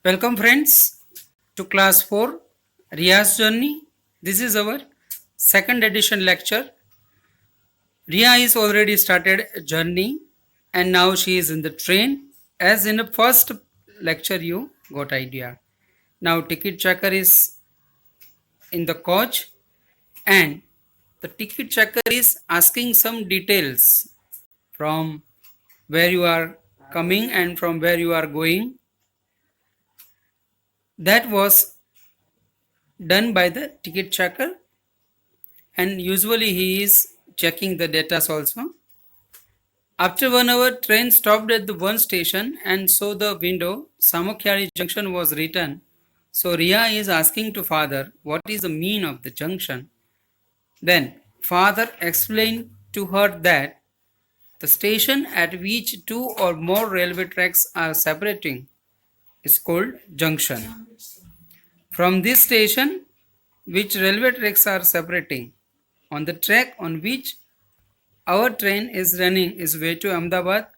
Welcome friends to class 4 Ria's journey. This is our second edition lecture. Ria is already started a journey and now she is in the train. As in the first lecture you got idea. Now ticket checker is in the coach and the ticket checker is asking some details from where you are coming and from where you are going. That was done by the ticket checker, and usually he is checking the data also. After 1 hour, train stopped at the one station and saw the window Samokhari junction was written. So Ria is asking to father what is the mean of the junction. Then father explained to her that the station at which two or more railway tracks are separating is called junction. From this station, which railway tracks are separating, on the track on which our train is running is way to Ahmedabad,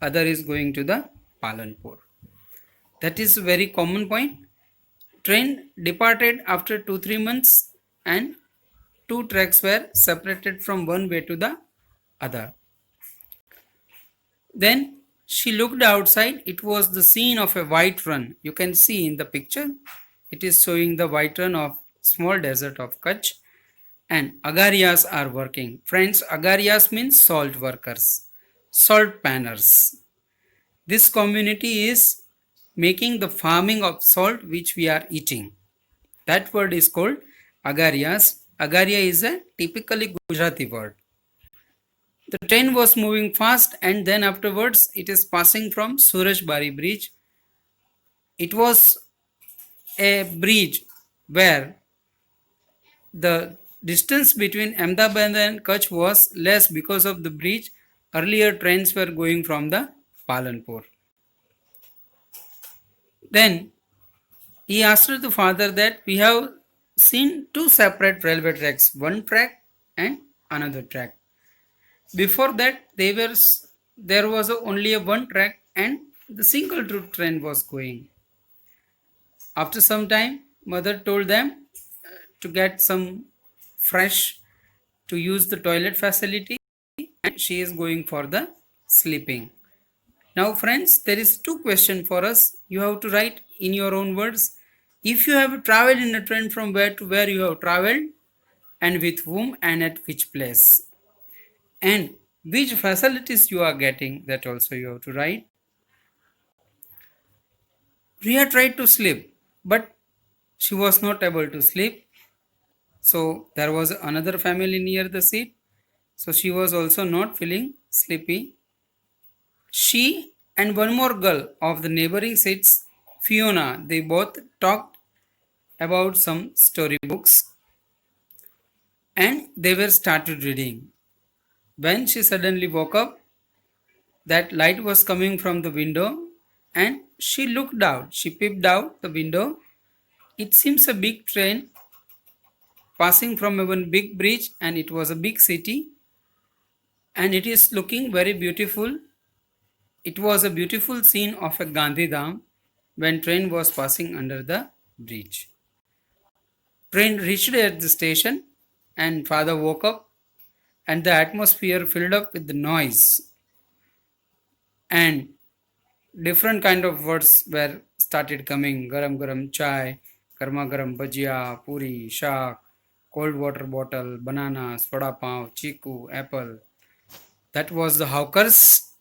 other is going to the Palanpur. That is a very common point. Train departed after 2-3 months and two tracks were separated from one way to the other. Then she looked outside. It was the scene of a white run. You can see in the picture, it is showing the white run of small desert of Kutch, and agarias are working. Friends, agarias means salt workers, salt panners. This community is making the farming of salt which we are eating. That word is called agarias. Agaria is a typically Gujarati word. The train was moving fast and then afterwards it is passing from Surajbari bridge. It was a bridge where the distance between Ahmedabad and Kutch was less because of the bridge. Earlier trains were going from the Palanpur. Then he asked the father that we have seen two separate railway tracks, one track and another track. Before that there was only a one track and the single route train was going. After some time, mother told them to get some fresh to use the toilet facility and she is going for the sleeping. Now friends, there is two questions for us. You have to write in your own words. If you have traveled in a train, from where to where you have traveled and with whom and at which place, and which facilities you are getting, that also you have to write. Ria tried to sleep but she was not able to sleep. So there was another family near the seat. So she was also not feeling sleepy. She and one more girl of the neighboring seats, Fiona, they both talked about some storybooks and they were started reading. When she suddenly woke up, that light was coming from the window and she looked out. She peeped out the window. It seems a big train passing from one big bridge and it was a big city and it is looking very beautiful. It was a beautiful scene of a Gandhi Dham when train was passing under the bridge. Train reached at the station and father woke up and the atmosphere filled up with the noise and different kind of words were started coming. Garam garam chai, garma garam bhajia, puri, shaak, cold water bottle, bananas, vada pav, chiku, apple. That was the hawkers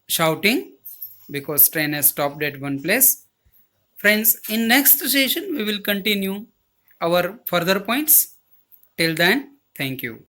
shouting because train has stopped at one place. Friends, in next session we will continue our further points. Till then, thank you.